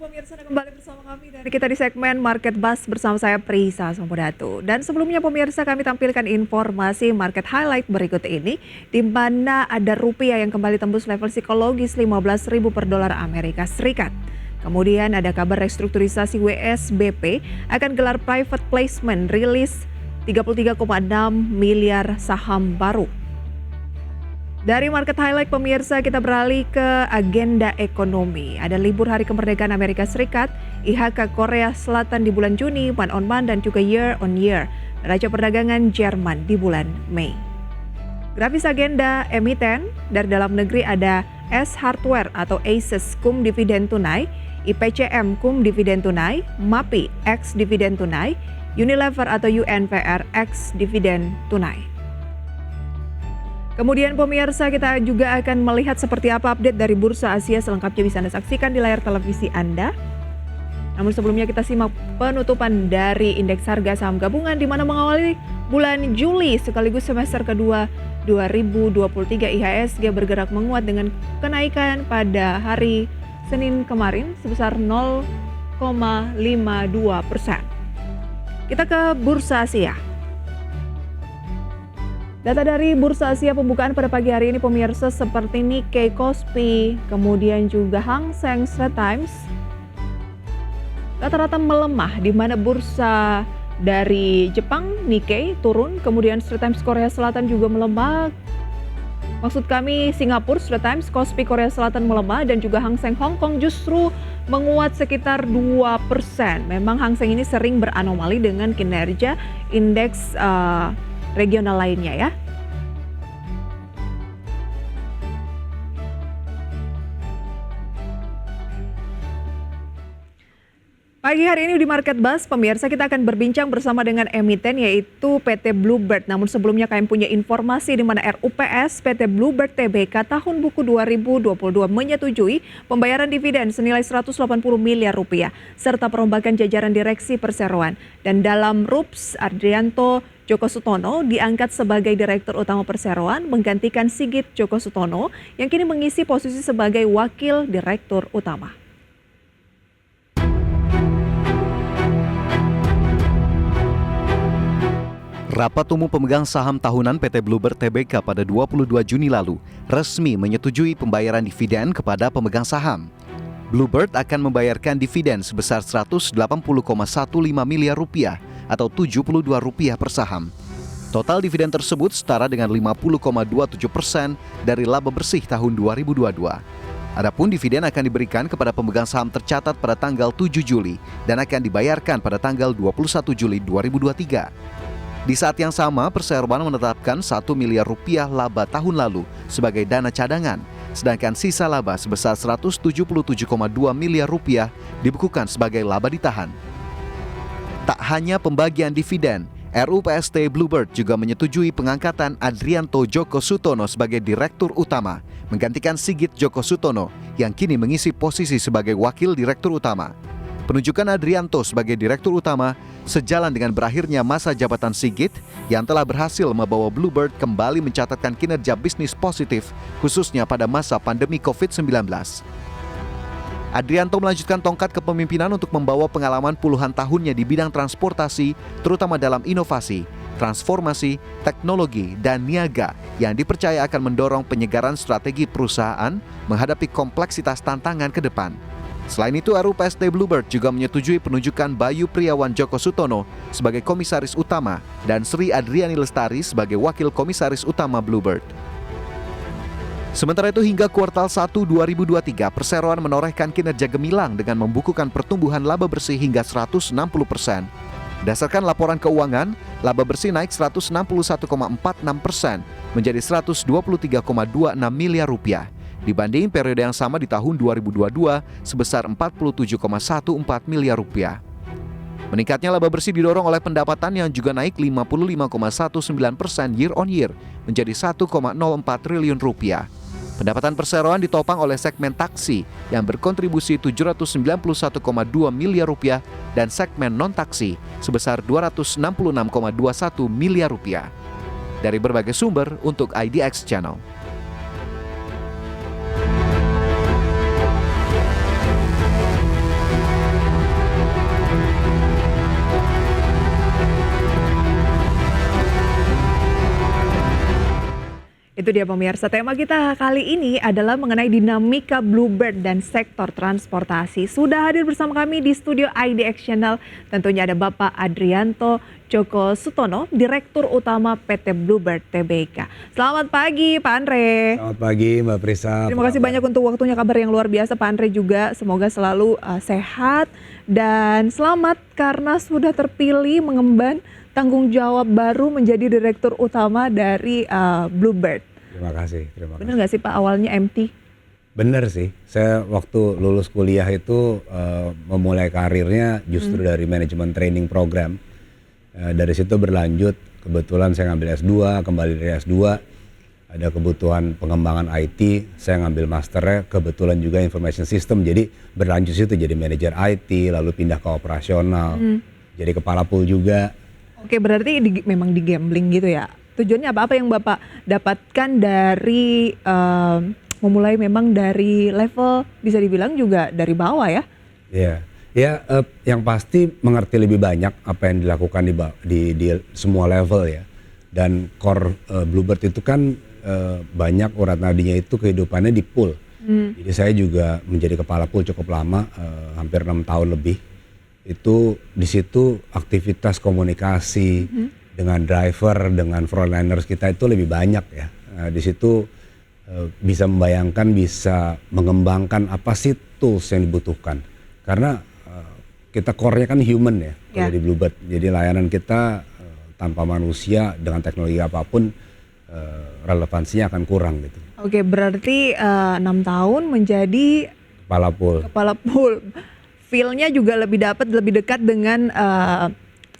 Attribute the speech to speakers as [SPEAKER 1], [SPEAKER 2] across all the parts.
[SPEAKER 1] Pemirsa, Anda kembali bersama kami dan kita di segmen Market Buzz bersama saya Prisa Sampudatu. Dan sebelumnya pemirsa, kami tampilkan informasi market highlight berikut ini, di mana ada rupiah yang kembali tembus level psikologis 15.000 per dolar Amerika Serikat. Kemudian ada kabar restrukturisasi WSBP akan gelar private placement, rilis 33,6 miliar saham baru. Dari market highlight pemirsa, kita beralih ke agenda ekonomi. Ada libur Hari Kemerdekaan Amerika Serikat, IHK Korea Selatan di bulan Juni, month on month, dan juga year on year. Neraca perdagangan Jerman di bulan Mei. Grafis agenda emiten dari dalam negeri ada S Hardware atau ASUS kum dividen tunai, IPCM kum dividen tunai, MAPI X dividen tunai, Unilever atau UNPR X dividen tunai. Kemudian pemirsa, kita juga akan melihat seperti apa update dari Bursa Asia, selengkapnya bisa Anda saksikan di layar televisi Anda. Namun sebelumnya kita simak penutupan dari indeks harga saham gabungan di mana mengawali bulan Juli sekaligus semester kedua 2023, IHSG bergerak menguat dengan kenaikan pada hari Senin kemarin sebesar 0,52%. Kita ke Bursa Asia. Data dari Bursa Asia pembukaan pada pagi hari ini pemirsa seperti Nikkei, Kospi, kemudian juga Hang Seng Straits Times rata-rata melemah, di mana bursa dari Jepang Nikkei turun, kemudian Straits Times Korea Selatan juga melemah. Maksud kami Singapura Straits Times, Kospi Korea Selatan melemah, dan juga Hang Seng Hong Kong justru menguat sekitar 2%. Memang Hang Seng ini sering beranomali dengan kinerja indeks regional lainnya ya. Pagi hari ini di Market Buzz, pemirsa, kita akan berbincang bersama dengan emiten yaitu PT Bluebird. Namun sebelumnya kami punya informasi di mana RUPS PT Bluebird Tbk tahun buku 2022 menyetujui pembayaran dividen senilai 180 miliar rupiah serta perombakan jajaran direksi perseroan. Dan dalam RUPS, Adrianto Djoko Sutono diangkat sebagai Direktur Utama Perseroan menggantikan Sigit Djoko Sutono yang kini mengisi posisi sebagai Wakil Direktur Utama.
[SPEAKER 2] Rapat Umum Pemegang Saham Tahunan PT Bluebird Tbk pada 22 Juni lalu resmi menyetujui pembayaran dividen kepada pemegang saham. Bluebird akan membayarkan dividen sebesar 180,15 miliar rupiah atau Rp72 per saham. Total dividen tersebut setara dengan 50,27% dari laba bersih tahun 2022. Adapun dividen akan diberikan kepada pemegang saham tercatat pada tanggal 7 Juli dan akan dibayarkan pada tanggal 21 Juli 2023. Di saat yang sama, Perseroan menetapkan 1 miliar rupiah laba tahun lalu sebagai dana cadangan, sedangkan sisa laba sebesar 177,2 miliar rupiah dibukukan sebagai laba ditahan. Tak hanya pembagian dividen, RUPST Bluebird juga menyetujui pengangkatan Adrianto Djoko Sutono sebagai Direktur Utama, menggantikan Sigit Djoko Sutono yang kini mengisi posisi sebagai Wakil Direktur Utama. Penunjukan Adrianto sebagai Direktur Utama sejalan dengan berakhirnya masa jabatan Sigit yang telah berhasil membawa Bluebird kembali mencatatkan kinerja bisnis positif khususnya pada masa pandemi COVID-19. Adrianto melanjutkan tongkat kepemimpinan untuk membawa pengalaman puluhan tahunnya di bidang transportasi, terutama dalam inovasi, transformasi, teknologi, dan niaga yang dipercaya akan mendorong penyegaran strategi perusahaan menghadapi kompleksitas tantangan ke depan. Selain itu, RUPST Bluebird juga menyetujui penunjukan Bayu Priawan Djoko Sutono sebagai Komisaris Utama dan Sri Adriani Lestari sebagai Wakil Komisaris Utama Bluebird. Sementara itu, hingga kuartal 1 2023, Perseroan menorehkan kinerja gemilang dengan membukukan pertumbuhan laba bersih hingga 160%. Berdasarkan laporan keuangan, laba bersih naik 161,46% menjadi 123,26 miliar rupiah. Dibanding periode yang sama di tahun 2022 sebesar 47,14 miliar rupiah. Meningkatnya laba bersih didorong oleh pendapatan yang juga naik 55,19% year on year menjadi 1,04 triliun rupiah. Pendapatan Perseroan ditopang oleh segmen taksi yang berkontribusi 791,2 miliar rupiah dan segmen non-taksi sebesar 266,21 miliar rupiah. Dari berbagai sumber untuk IDX Channel.
[SPEAKER 1] Itu dia pemirsa, tema kita kali ini adalah mengenai dinamika Bluebird dan sektor transportasi. Sudah hadir bersama kami di studio IDX Channel, tentunya ada Bapak Adrianto Djoko Sutono, Direktur Utama PT Bluebird Tbk. Selamat pagi Pak Andre.
[SPEAKER 3] Selamat pagi Mbak Prisa.
[SPEAKER 1] Terima kasih banyak untuk waktunya, kabar yang luar biasa Pak Andre juga. Semoga selalu sehat dan selamat karena sudah terpilih mengemban tanggung jawab baru menjadi Direktur Utama dari Bluebird.
[SPEAKER 3] Terima kasih.
[SPEAKER 1] Bener nggak sih Pak awalnya MT?
[SPEAKER 3] Bener sih, saya waktu lulus kuliah itu memulai karirnya justru dari manajemen training program. Dari situ berlanjut, kebetulan saya ngambil S2, kembali dari S2. Ada kebutuhan pengembangan IT, saya ngambil masternya, kebetulan juga information system. Jadi berlanjut situ jadi manajer IT, lalu pindah ke operasional, jadi kepala pool juga.
[SPEAKER 1] Oke, berarti memang di gambling gitu ya. Tujuannya apa yang Bapak dapatkan dari memulai memang dari level bisa dibilang juga dari bawah ya?
[SPEAKER 3] Iya, yang pasti mengerti lebih banyak apa yang dilakukan di semua level ya. Dan core Bluebird itu kan banyak urat nadinya itu kehidupannya di pool. Jadi saya juga menjadi kepala pool cukup lama, hampir 6 tahun lebih. Itu di situ aktivitas komunikasi dengan driver, dengan frontliners kita itu lebih banyak ya. Di situ bisa membayangkan, bisa mengembangkan apa sih tools yang dibutuhkan. Karena kita core-nya kan human ya kalau di Bluebird. Jadi layanan kita tanpa manusia dengan teknologi apapun relevansinya akan kurang gitu.
[SPEAKER 1] Oke, berarti 6 tahun menjadi
[SPEAKER 3] Kepala pool.
[SPEAKER 1] Feel-nya juga lebih dekat dengan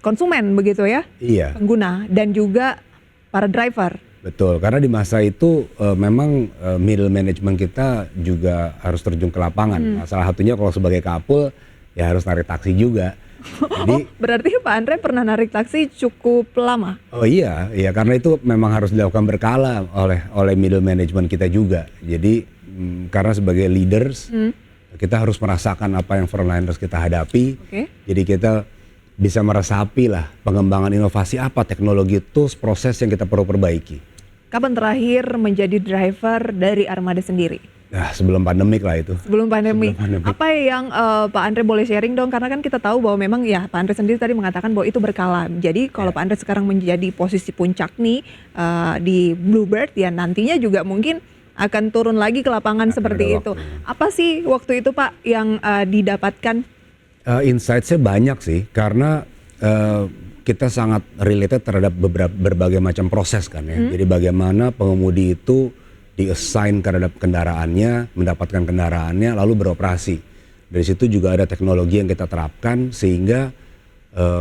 [SPEAKER 1] konsumen begitu ya?
[SPEAKER 3] Iya.
[SPEAKER 1] Pengguna dan juga para driver.
[SPEAKER 3] Betul, karena di masa itu memang middle management kita juga harus terjun ke lapangan. Nah, salah satunya kalau sebagai kapul ya harus narik taksi juga. Jadi,
[SPEAKER 1] berarti Pak Andre pernah narik taksi cukup lama?
[SPEAKER 3] Oh iya, karena itu memang harus dilakukan berkala oleh middle management kita juga. Jadi karena sebagai leaders kita harus merasakan apa yang frontliners kita hadapi. Jadi kita bisa meresapi lah pengembangan inovasi apa, teknologi, tools, proses yang kita perlu perbaiki.
[SPEAKER 1] Kapan terakhir menjadi driver dari Armada sendiri?
[SPEAKER 3] Nah, sebelum pandemik lah itu.
[SPEAKER 1] Sebelum pandemi. Apa yang Pak Andre boleh sharing dong? Karena kan kita tahu bahwa memang ya Pak Andre sendiri tadi mengatakan bahwa itu berkala. Jadi kalau Pak Andre sekarang menjadi posisi puncak nih di Bluebird ya nantinya juga mungkin akan turun lagi ke lapangan seperti itu. Apa sih waktu itu Pak yang didapatkan?
[SPEAKER 3] Insight-nya banyak sih karena kita sangat related terhadap berbagai macam proses kan ya. Jadi bagaimana pengemudi itu di-assign terhadap kendaraannya, mendapatkan kendaraannya lalu beroperasi. Dari situ juga ada teknologi yang kita terapkan sehingga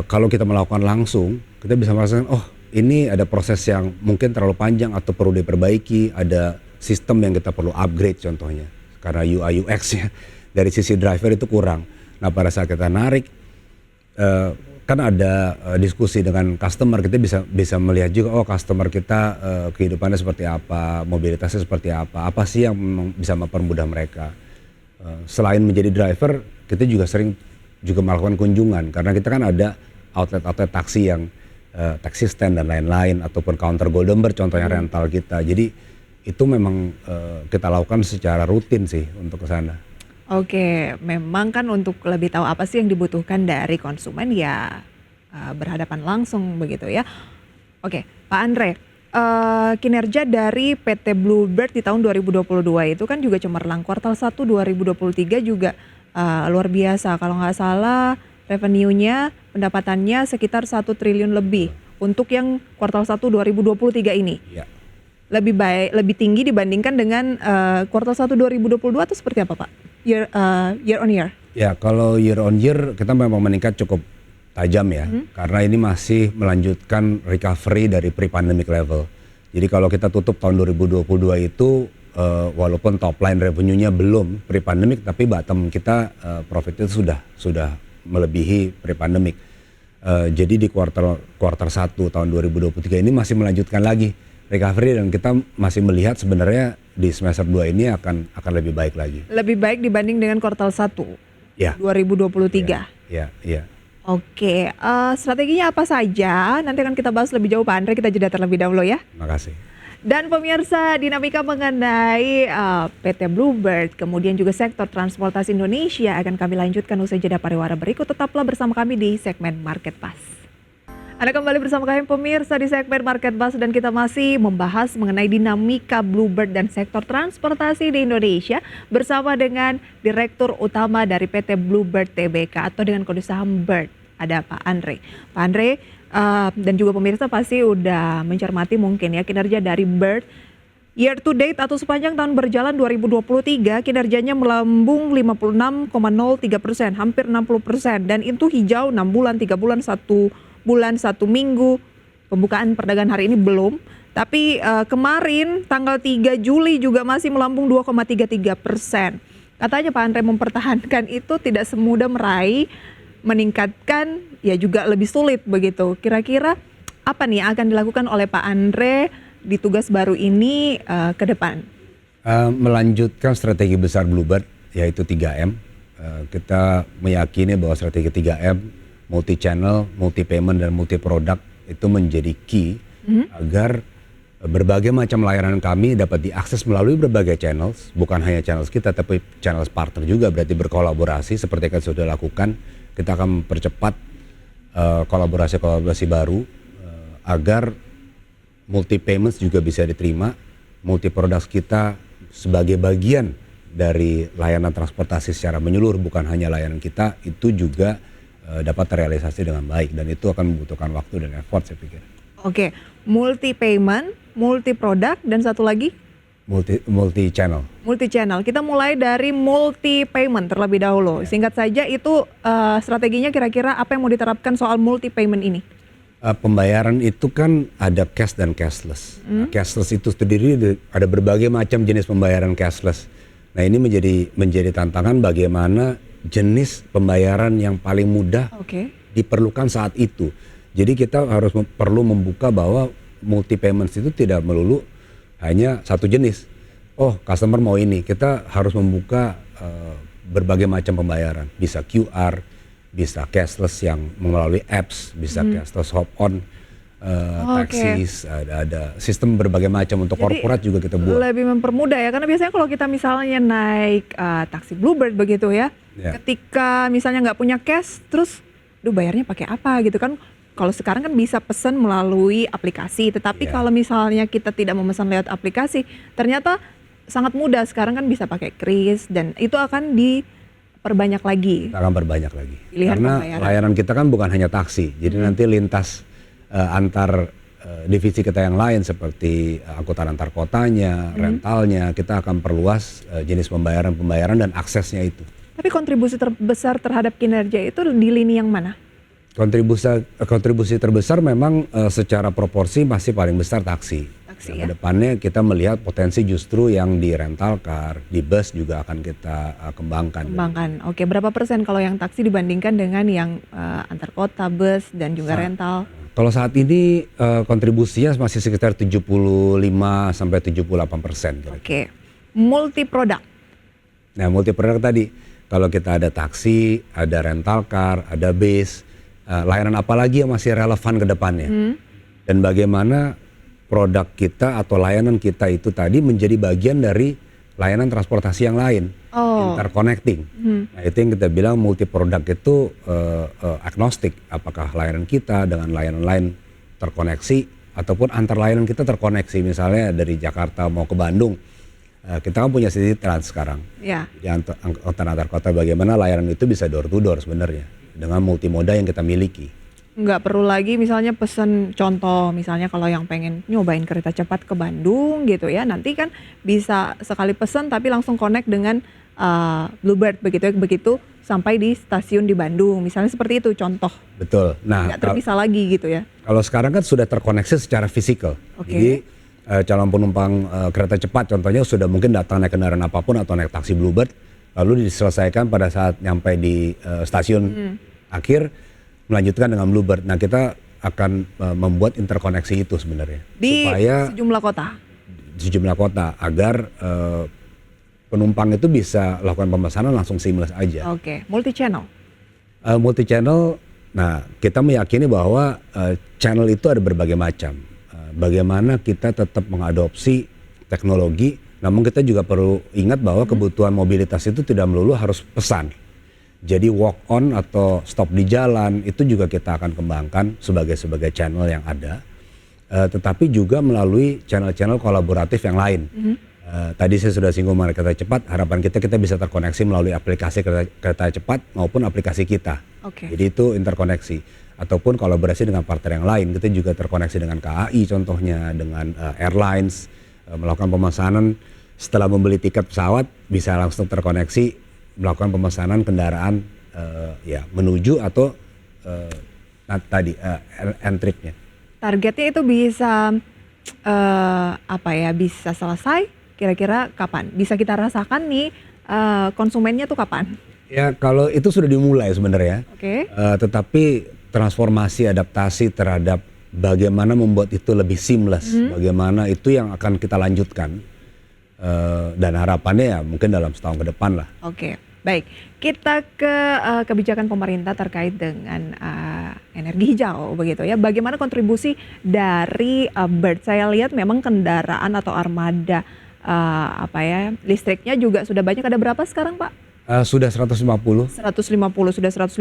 [SPEAKER 3] kalau kita melakukan langsung kita bisa merasakan oh ini ada proses yang mungkin terlalu panjang atau perlu diperbaiki, ada sistem yang kita perlu upgrade contohnya karena UI UX-nya dari sisi driver itu kurang. Nah pada saat kita narik kan ada diskusi dengan customer, kita bisa melihat juga oh customer kita kehidupannya seperti apa, mobilitasnya seperti apa sih yang bisa mempermudah mereka. Selain menjadi driver kita juga sering juga melakukan kunjungan karena kita kan ada outlet taksi yang taxi stand dan lain-lain ataupun counter Goldenberg contohnya rental kita. Jadi itu memang kita lakukan secara rutin sih untuk ke sana.
[SPEAKER 1] Oke, memang kan untuk lebih tahu apa sih yang dibutuhkan dari konsumen ya berhadapan langsung begitu ya. Oke, Pak Andre, kinerja dari PT Bluebird di tahun 2022 itu kan juga cemerlang. Kuartal 1 2023 juga luar biasa. Kalau nggak salah revenue-nya, pendapatannya sekitar 1 triliun lebih untuk yang kuartal 1 2023 ini.
[SPEAKER 3] Ya.
[SPEAKER 1] Lebih tinggi dibandingkan dengan kuartal 1 2022 atau seperti apa Pak? Year on year?
[SPEAKER 3] Ya kalau year on year kita memang meningkat cukup tajam ya. Karena ini masih melanjutkan recovery dari pre-pandemic level. Jadi kalau kita tutup tahun 2022 itu walaupun top line revenue-nya belum pre-pandemic tapi bottom kita profit itu sudah melebihi pre-pandemic. Jadi di kuartal 1 tahun 2023 ini masih melanjutkan lagi recovery dan kita masih melihat sebenarnya di semester 2 ini akan lebih baik lagi.
[SPEAKER 1] Lebih baik dibanding dengan kuartal 1
[SPEAKER 3] ya.
[SPEAKER 1] 2023.
[SPEAKER 3] Ya.
[SPEAKER 1] Oke, strateginya apa saja? Nanti akan kita bahas lebih jauh Pak Andre, kita jeda terlebih dahulu ya.
[SPEAKER 3] Terima kasih.
[SPEAKER 1] Dan pemirsa, dinamika mengenai PT Bluebird, kemudian juga sektor transportasi Indonesia akan kami lanjutkan usai jeda pariwara berikut. Tetaplah bersama kami di segmen Market Pass. Anda kembali bersama kami pemirsa di segmen Market Pass dan kita masih membahas mengenai dinamika Bluebird dan sektor transportasi di Indonesia bersama dengan Direktur Utama dari PT Bluebird Tbk atau dengan kode saham BIRD. Ada Pak Andre. Pak Andre dan juga pemirsa pasti udah mencermati mungkin ya kinerja dari BIRD. Year to date atau sepanjang tahun berjalan 2023 kinerjanya melambung 56,03%, hampir 60%, dan itu hijau 6 bulan, 3 bulan, 1 bulan, 1 minggu. Pembukaan perdagangan hari ini belum, tapi kemarin tanggal 3 Juli juga masih melambung 2,33%. Katanya Pak Andre mempertahankan itu tidak semudah meraih, meningkatkan ya juga lebih sulit begitu. Kira-kira apa nih yang akan dilakukan oleh Pak Andre di tugas baru ini ke depan?
[SPEAKER 3] Melanjutkan strategi besar Bluebird yaitu 3M. Kita meyakini bahwa strategi 3M multi channel, multi payment dan multi produk itu menjadi key agar berbagai macam layanan kami dapat diakses melalui berbagai channels, bukan hanya channels kita tapi channels partner juga, berarti berkolaborasi seperti yang sudah lakukan. Kita akan percepat kolaborasi baru agar multi payments juga bisa diterima, multi products kita sebagai bagian dari layanan transportasi secara menyeluruh, bukan hanya layanan kita, itu juga dapat terrealisasi dengan baik dan itu akan membutuhkan waktu dan effort saya pikir.
[SPEAKER 1] Oke, multi payment, multi produk, dan satu lagi?
[SPEAKER 3] Multi channel.
[SPEAKER 1] Multi channel. Kita mulai dari multi payment terlebih dahulu. Singkat saja itu strateginya kira-kira apa yang mau diterapkan soal multi payment ini?
[SPEAKER 3] Pembayaran itu kan ada cash dan cashless. Cashless itu terdiri ada berbagai macam jenis pembayaran cashless. Nah ini menjadi tantangan bagaimana jenis pembayaran yang paling mudah diperlukan saat itu. Jadi kita perlu membuka bahwa multi payments itu tidak melulu hanya satu jenis. Oh customer mau ini, kita harus membuka berbagai macam pembayaran. Bisa QR, bisa cashless yang melalui apps, bisa cashless hop on, taxis, ada sistem berbagai macam untuk korporat juga kita buat.
[SPEAKER 1] Lebih mempermudah ya, karena biasanya kalau kita misalnya naik taksi Bluebird begitu ya, ketika misalnya nggak punya cash, terus bayarnya pakai apa gitu kan. Kalau sekarang kan bisa pesan melalui aplikasi, tetapi kalau misalnya kita tidak memesan lewat aplikasi, ternyata sangat mudah. Sekarang kan bisa pakai kris dan itu akan diperbanyak lagi.
[SPEAKER 3] Akan berbanyak lagi.
[SPEAKER 1] Pilihan
[SPEAKER 3] karena
[SPEAKER 1] pembayaran.
[SPEAKER 3] layanan kita kan bukan hanya taksi, jadi nanti lintas antar divisi kita yang lain seperti angkutan antar kotanya, rentalnya, kita akan perluas jenis pembayaran dan aksesnya itu.
[SPEAKER 1] Tapi kontribusi terbesar terhadap kinerja itu di lini yang mana?
[SPEAKER 3] Kontribusi terbesar memang secara proporsi masih paling besar taksi.
[SPEAKER 1] Ya?
[SPEAKER 3] Kedepannya kita melihat potensi justru yang di rental car, di bus juga akan kita kembangkan.
[SPEAKER 1] Oke, berapa persen kalau yang taksi dibandingkan dengan yang antar kota, bus dan juga rental?
[SPEAKER 3] Kalau saat ini kontribusinya masih sekitar 75-78%.
[SPEAKER 1] Oke, multi produk.
[SPEAKER 3] Nah multi produk tadi, kalau kita ada taksi, ada rental car, ada bus, layanan apa lagi yang masih relevan ke depannya. Dan bagaimana produk kita atau layanan kita itu tadi menjadi bagian dari layanan transportasi yang lain, interconnecting. Nah itu yang kita bilang multi produk itu agnostik, apakah layanan kita dengan layanan lain terkoneksi ataupun antar layanan kita terkoneksi. Misalnya dari Jakarta mau ke Bandung, kita kan punya City Trans sekarang. Di antar kota, bagaimana layanan itu bisa door to door sebenarnya dengan multimoda yang kita miliki.
[SPEAKER 1] Nggak perlu lagi misalnya pesen, contoh misalnya kalau yang pengen nyobain kereta cepat ke Bandung gitu ya, nanti kan bisa sekali pesen tapi langsung connect dengan Bluebird begitu sampai di stasiun di Bandung, misalnya seperti itu contoh.
[SPEAKER 3] Betul. Nah,
[SPEAKER 1] nggak terpisah lagi gitu ya.
[SPEAKER 3] Kalau sekarang kan sudah terkoneksi secara fisikal. Jadi calon penumpang kereta cepat contohnya sudah mungkin datang naik kendaraan apapun atau naik taksi Bluebird, lalu diselesaikan pada saat nyampe di stasiun akhir, melanjutkan dengan Bluebird. Nah kita akan membuat interkoneksi itu sebenarnya
[SPEAKER 1] di
[SPEAKER 3] supaya
[SPEAKER 1] sejumlah kota
[SPEAKER 3] agar penumpang itu bisa lakukan pemesanan langsung seamless aja.
[SPEAKER 1] Oke, multi channel.
[SPEAKER 3] Multi channel, nah kita meyakini bahwa channel itu ada berbagai macam. bagaimana kita tetap mengadopsi teknologi, namun kita juga perlu ingat bahwa kebutuhan mobilitas itu tidak melulu harus pesan. Jadi walk on atau stop di jalan itu juga kita akan kembangkan sebagai channel yang ada, tetapi juga melalui channel-channel kolaboratif yang lain. Tadi saya sudah singgung mengenai kereta cepat, harapan kita bisa terkoneksi melalui aplikasi kereta cepat maupun aplikasi kita. Jadi itu interkoneksi. Ataupun kolaborasi dengan partner yang lain, kita juga terkoneksi dengan KAI contohnya, dengan airlines, melakukan pemesanan setelah membeli tiket pesawat bisa langsung terkoneksi melakukan pemesanan kendaraan menuju atau tripnya.
[SPEAKER 1] Targetnya itu bisa bisa selesai kira-kira kapan? Bisa kita rasakan nih konsumennya tuh kapan?
[SPEAKER 3] Ya kalau itu sudah dimulai sebenarnya. Tetapi transformasi adaptasi terhadap bagaimana membuat itu lebih seamless, bagaimana itu yang akan kita lanjutkan. Dan harapannya ya mungkin dalam setahun ke depan lah.
[SPEAKER 1] Baik. Kita ke kebijakan pemerintah terkait dengan energi hijau begitu ya. Bagaimana kontribusi dari Bird? Saya lihat memang kendaraan atau armada listriknya juga sudah banyak. Ada berapa sekarang, Pak?
[SPEAKER 3] Sudah 150.
[SPEAKER 1] 150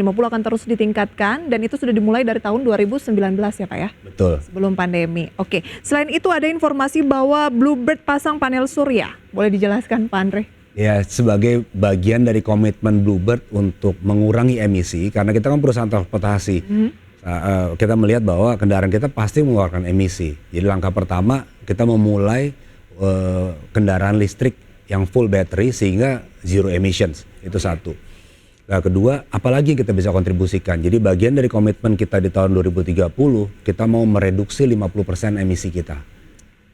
[SPEAKER 1] akan terus ditingkatkan dan itu sudah dimulai dari tahun 2019 ya Pak ya?
[SPEAKER 3] Betul.
[SPEAKER 1] Sebelum pandemi. Selain itu ada informasi bahwa Bluebird pasang panel surya. Boleh dijelaskan Pak Andre?
[SPEAKER 3] Ya, sebagai bagian dari komitmen Bluebird untuk mengurangi emisi, karena kita kan perusahaan transportasi, kita melihat bahwa kendaraan kita pasti mengeluarkan emisi. Jadi langkah pertama kita memulai kendaraan listrik yang full battery sehingga zero emissions, itu satu. Nah, kedua, apalagi kita bisa kontribusikan. Jadi bagian dari komitmen kita di tahun 2030, kita mau mereduksi 50% emisi kita.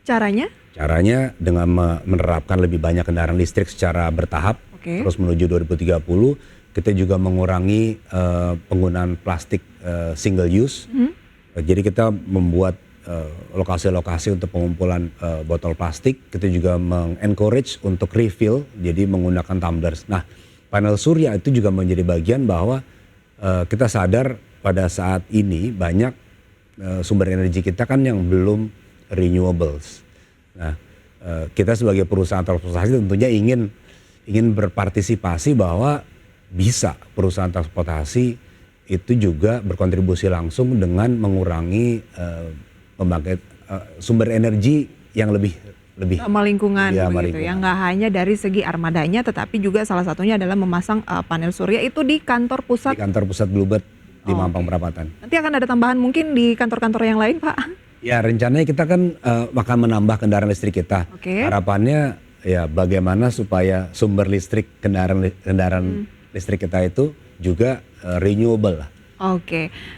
[SPEAKER 1] Caranya?
[SPEAKER 3] Caranya dengan menerapkan lebih banyak kendaraan listrik secara bertahap, terus menuju 2030. Kita juga mengurangi penggunaan plastik single use. Jadi kita membuat lokasi-lokasi untuk pengumpulan botol plastik. Kita juga mengencourage untuk refill, jadi menggunakan tumblers. Nah, panel surya itu juga menjadi bagian bahwa kita sadar pada saat ini banyak sumber energi kita kan yang belum renewables. Nah, kita sebagai perusahaan transportasi tentunya ingin berpartisipasi bahwa bisa perusahaan transportasi itu juga berkontribusi langsung dengan mengurangi pembangkit sumber energi yang lebih
[SPEAKER 1] ramah lingkungan
[SPEAKER 3] ya,
[SPEAKER 1] begitu ya, nggak hanya dari segi armadanya tetapi juga salah satunya adalah memasang panel surya itu di kantor pusat
[SPEAKER 3] Bluebird di Mampang Perapatan.
[SPEAKER 1] Nanti akan ada tambahan mungkin di kantor-kantor yang lain Pak?
[SPEAKER 3] Ya, rencananya kita kan akan menambah kendaraan listrik kita. Harapannya ya bagaimana supaya sumber listrik kendaraan listrik kita itu juga renewable lah.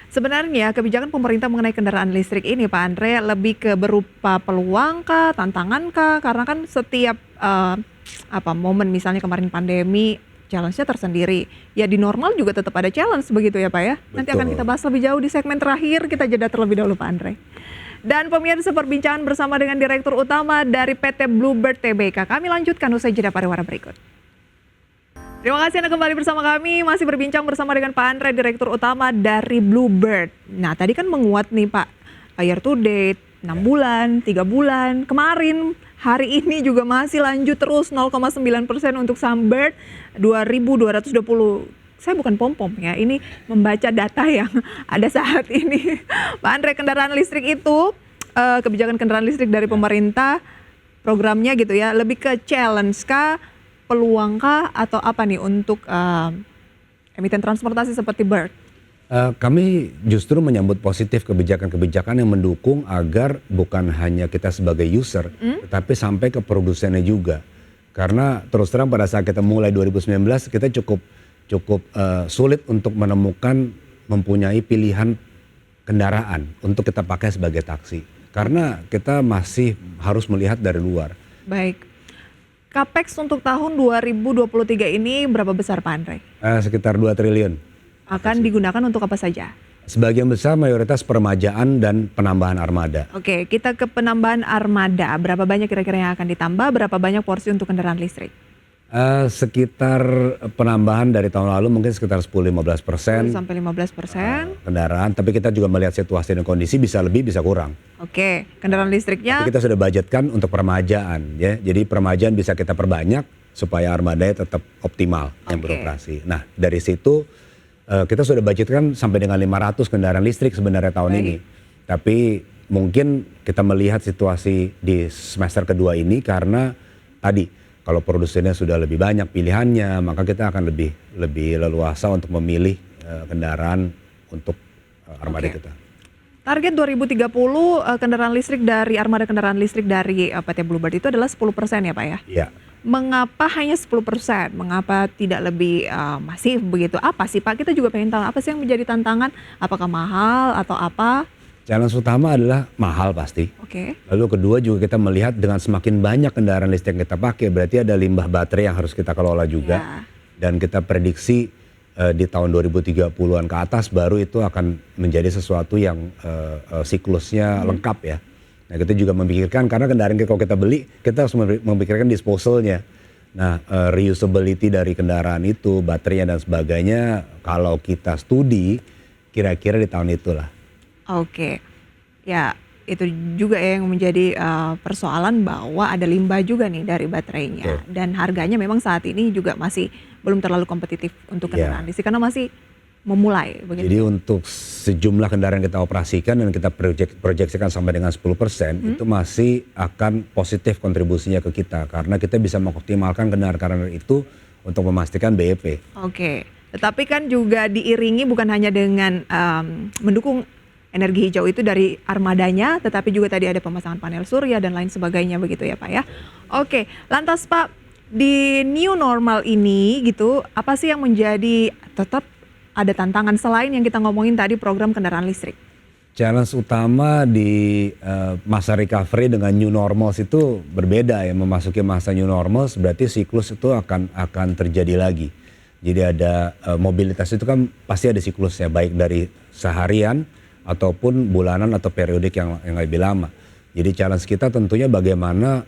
[SPEAKER 1] Sebenarnya kebijakan pemerintah mengenai kendaraan listrik ini Pak Andre lebih ke berupa peluang kah, tantangan kah? Karena kan setiap momen misalnya kemarin pandemi challenge-nya tersendiri. Ya di normal juga tetap ada challenge begitu ya Pak ya?
[SPEAKER 3] Betul.
[SPEAKER 1] Nanti akan kita bahas lebih jauh di segmen terakhir, kita jeda terlebih dahulu Pak Andre. Dan pemirsa perbincangan bersama dengan Direktur Utama dari PT Bluebird Tbk. Kami lanjutkan usai jeda pariwara berikut. Terima kasih Anda kembali bersama kami, masih berbincang bersama dengan Pak Andre, Direktur Utama dari Bluebird. Nah tadi kan menguat nih Pak, year to date, 6 bulan, 3 bulan, kemarin, hari ini juga masih lanjut terus 0,9% untuk saham Bird, 2.220. Saya bukan pom-pom ya, ini membaca data yang ada saat ini. Pak Andre, kendaraan listrik itu, kebijakan kendaraan listrik dari pemerintah, programnya gitu ya, lebih ke challenge kah? Peluang kah atau apa nih untuk emiten transportasi seperti Bird?
[SPEAKER 3] Kami justru menyambut positif kebijakan-kebijakan yang mendukung agar bukan hanya kita sebagai user, tetapi sampai ke produsennya juga. Karena terus terang pada saat kita mulai 2019 kita cukup sulit untuk menemukan mempunyai pilihan kendaraan untuk kita pakai sebagai taksi. Karena kita masih harus melihat dari luar.
[SPEAKER 1] Baik. Capex untuk tahun 2023 ini berapa besar Pak Andre?
[SPEAKER 3] Sekitar 2 triliun.
[SPEAKER 1] Akan digunakan untuk apa saja?
[SPEAKER 3] Sebagian besar mayoritas peremajaan dan penambahan armada.
[SPEAKER 1] Kita ke penambahan armada. Berapa banyak kira-kira yang akan ditambah? Berapa banyak porsi untuk kendaraan listrik?
[SPEAKER 3] Sekitar penambahan dari tahun lalu mungkin sekitar 10-15%
[SPEAKER 1] 10-15%.
[SPEAKER 3] kendaraan, tapi kita juga melihat situasi dan kondisi bisa lebih bisa kurang.
[SPEAKER 1] Oke, kendaraan listriknya.
[SPEAKER 3] Tapi kita sudah budgetkan untuk permajaan ya. Jadi permajaan bisa kita perbanyak supaya armadanya tetap optimal yang
[SPEAKER 1] Oke.
[SPEAKER 3] beroperasi. Nah, dari situ kita sudah budgetkan sampai dengan 500 kendaraan listrik sebenarnya tahun
[SPEAKER 1] Baik.
[SPEAKER 3] ini. Tapi mungkin kita melihat situasi di semester kedua ini karena tadi kalau produsennya sudah lebih banyak pilihannya, maka kita akan lebih leluasa untuk memilih kendaraan untuk armada
[SPEAKER 1] Oke.
[SPEAKER 3] kita.
[SPEAKER 1] Target 2030 kendaraan listrik dari armada kendaraan listrik dari PT Bluebird itu adalah 10% ya Pak ya?
[SPEAKER 3] Iya.
[SPEAKER 1] Mengapa hanya 10%? Mengapa tidak lebih masif begitu? Apa sih Pak? Kita juga pengen tahu apa sih yang menjadi tantangan? Apakah mahal atau apa?
[SPEAKER 3] Challenge utama adalah mahal pasti.
[SPEAKER 1] Oke.
[SPEAKER 3] Lalu kedua juga kita melihat dengan semakin banyak kendaraan listrik yang kita pakai, berarti ada limbah baterai yang harus kita kelola juga.
[SPEAKER 1] Ya.
[SPEAKER 3] Dan kita prediksi di tahun 2030-an ke atas baru itu akan menjadi sesuatu yang siklusnya lengkap ya. Nah kita juga memikirkan karena kendaraan kalau kita beli, kita harus memikirkan disposalnya. Nah reusability dari kendaraan itu, baterainya dan sebagainya, kalau kita studi kira-kira di tahun itulah.
[SPEAKER 1] Oke, ya itu juga ya yang menjadi persoalan bahwa ada limbah juga nih dari baterainya.
[SPEAKER 3] Betul.
[SPEAKER 1] Dan harganya memang saat ini juga masih belum terlalu kompetitif untuk
[SPEAKER 3] Iya.
[SPEAKER 1] kendaraan listrik karena masih memulai begitu.
[SPEAKER 3] Jadi untuk sejumlah kendaraan kita operasikan dan kita proyeksikan sampai dengan 10%, itu masih akan positif kontribusinya ke kita karena kita bisa mengoptimalkan kendaraan itu untuk memastikan BEP.
[SPEAKER 1] Oke, tetapi kan juga diiringi bukan hanya dengan mendukung energi hijau itu dari armadanya, tetapi juga tadi ada pemasangan panel surya dan lain sebagainya begitu ya Pak ya. Oke, lantas Pak, di new normal ini gitu, apa sih yang menjadi tetap ada tantangan selain yang kita ngomongin tadi program kendaraan listrik?
[SPEAKER 3] Challenge utama di masa recovery dengan new normals itu berbeda ya. Memasuki masa new normals berarti siklus itu akan terjadi lagi. Jadi ada mobilitas itu kan pasti ada siklusnya, baik dari seharian ataupun bulanan atau periodik yang lebih lama. Jadi challenge kita tentunya bagaimana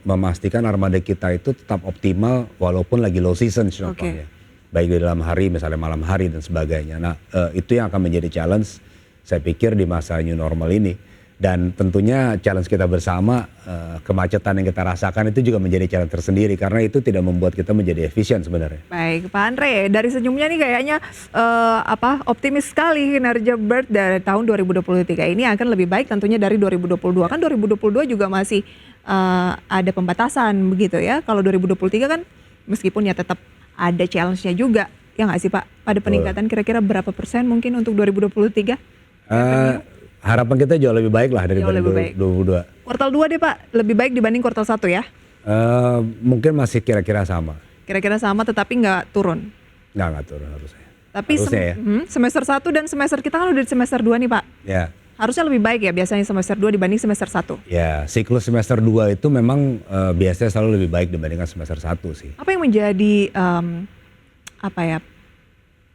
[SPEAKER 3] memastikan armada kita itu tetap optimal walaupun lagi low season contohnya. Baik di dalam hari misalnya malam hari dan sebagainya. Nah itu yang akan menjadi challenge saya pikir di masa new normal ini. Dan tentunya challenge kita bersama kemacetan yang kita rasakan itu juga menjadi challenge tersendiri karena itu tidak membuat kita menjadi efisien sebenarnya.
[SPEAKER 1] Baik, Pak Andre, dari senyumnya nih kayaknya optimis sekali kinerja Bird dari tahun 2023 ini akan lebih baik tentunya dari 2022. Kan 2022 juga masih ada pembatasan begitu ya. Kalau 2023 kan meskipun ya tetap ada challenge-nya juga. Ya nggak sih Pak? Pada peningkatan kira-kira berapa persen mungkin untuk 2023?
[SPEAKER 3] Harapan kita jauh lebih baik lah dari 2022.
[SPEAKER 1] Kuartal 2 deh Pak, lebih baik dibanding kuartal 1 ya?
[SPEAKER 3] Mungkin masih kira-kira sama.
[SPEAKER 1] Kira-kira sama tetapi nggak turun?
[SPEAKER 3] Nggak turun harusnya.
[SPEAKER 1] Tapi
[SPEAKER 3] harusnya ya.
[SPEAKER 1] Semester 1 dan semester kita kan udah di semester 2 nih Pak.
[SPEAKER 3] Ya.
[SPEAKER 1] Harusnya lebih baik ya biasanya semester 2 dibanding semester 1.
[SPEAKER 3] Ya, siklus semester 2 itu memang biasanya selalu lebih baik dibandingkan semester 1 sih.
[SPEAKER 1] Apa yang menjadi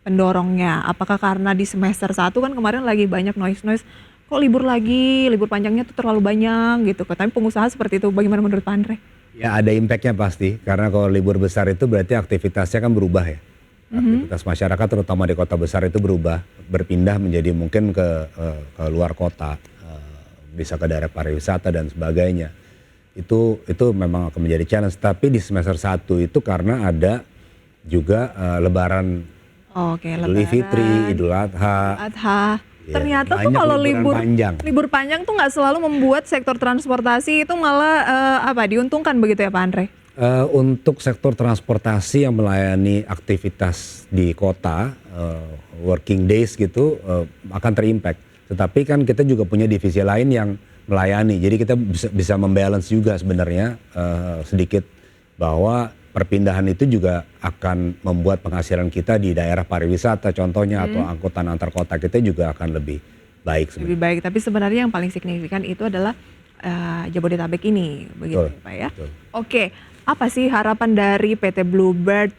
[SPEAKER 1] pendorongnya? Apakah karena di semester 1 kan kemarin lagi banyak noise kok libur lagi, libur panjangnya tuh terlalu banyak gitu. Tapi pengusaha seperti itu, bagaimana menurut Pak Andre?
[SPEAKER 3] Ya ada impactnya pasti, karena kalau libur besar itu berarti aktivitasnya kan berubah ya. Aktivitas masyarakat terutama di kota besar itu berubah, berpindah menjadi mungkin ke luar kota, bisa ke daerah pariwisata dan sebagainya. Itu memang akan menjadi challenge, tapi di semester 1 itu karena ada juga lebaran, Idul Fitri, Idul Adha.
[SPEAKER 1] Ya, ternyata tuh kalau libur panjang tuh nggak selalu membuat sektor transportasi itu malah diuntungkan begitu ya Pak Andre?
[SPEAKER 3] Untuk sektor transportasi yang melayani aktivitas di kota, working days gitu akan terimpact. Tetapi kan kita juga punya divisi lain yang melayani, jadi kita bisa membalance juga sebenarnya sedikit bahwa perpindahan itu juga akan membuat penghasilan kita di daerah pariwisata contohnya atau angkutan antar kota kita juga akan lebih baik sebenarnya.
[SPEAKER 1] Lebih baik, tapi sebenarnya yang paling signifikan itu adalah Jabodetabek ini, begitu
[SPEAKER 3] Betul,
[SPEAKER 1] Pak ya.
[SPEAKER 3] betul.
[SPEAKER 1] Oke, apa sih harapan dari PT Bluebird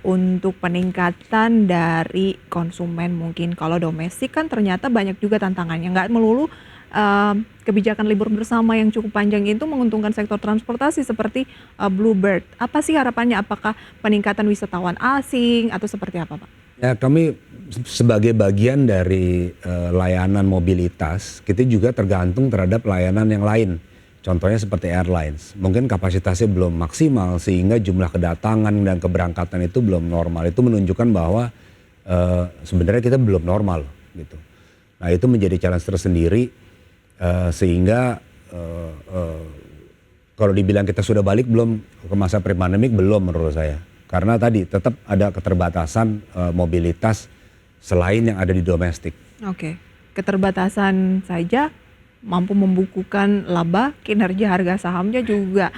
[SPEAKER 1] untuk peningkatan dari konsumen mungkin? Kalau domestik kan ternyata banyak juga tantangannya, nggak melulu kebijakan libur bersama yang cukup panjang itu menguntungkan sektor transportasi seperti Bluebird. Apa sih harapannya? Apakah peningkatan wisatawan asing atau seperti apa, Pak?
[SPEAKER 3] Ya, kami sebagai bagian dari layanan mobilitas, kita juga tergantung terhadap layanan yang lain. Contohnya seperti airlines, mungkin kapasitasnya belum maksimal sehingga jumlah kedatangan dan keberangkatan itu belum normal. Itu menunjukkan bahwa sebenarnya kita belum normal gitu. Nah itu menjadi challenge tersendiri sehingga kalau dibilang kita sudah balik belum ke masa pre-pandemic, belum menurut saya. Karena tadi tetap ada keterbatasan mobilitas selain yang ada di domestik.
[SPEAKER 1] Oke, keterbatasan saja mampu membukukan laba, kinerja harga sahamnya juga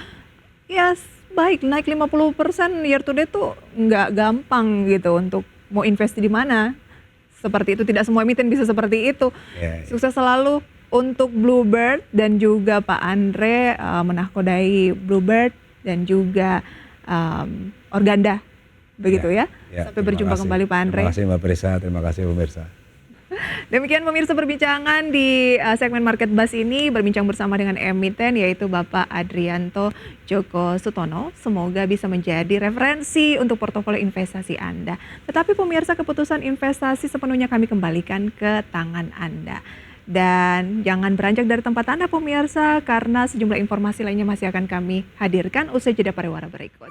[SPEAKER 1] ya baik, naik 50% year to date tuh nggak gampang gitu untuk mau invest di mana. Seperti itu, tidak semua emiten bisa seperti itu. Sukses selalu untuk Bluebird dan juga Pak Andre menahkodai Bluebird dan juga Organda. Begitu ya. Sampai berjumpa kembali Pak Andre.
[SPEAKER 3] Terima kasih Mbak Prisa, terima kasih pemirsa.
[SPEAKER 1] Demikian pemirsa perbincangan di segmen Market Buzz ini, berbincang bersama dengan emiten yaitu Bapak Adrianto Djoko Sutono. Semoga bisa menjadi referensi untuk portofolio investasi Anda. Tetapi pemirsa, keputusan investasi sepenuhnya kami kembalikan ke tangan Anda. Dan jangan beranjak dari tempat Anda pemirsa, karena sejumlah informasi lainnya masih akan kami hadirkan usai jeda pariwara berikut.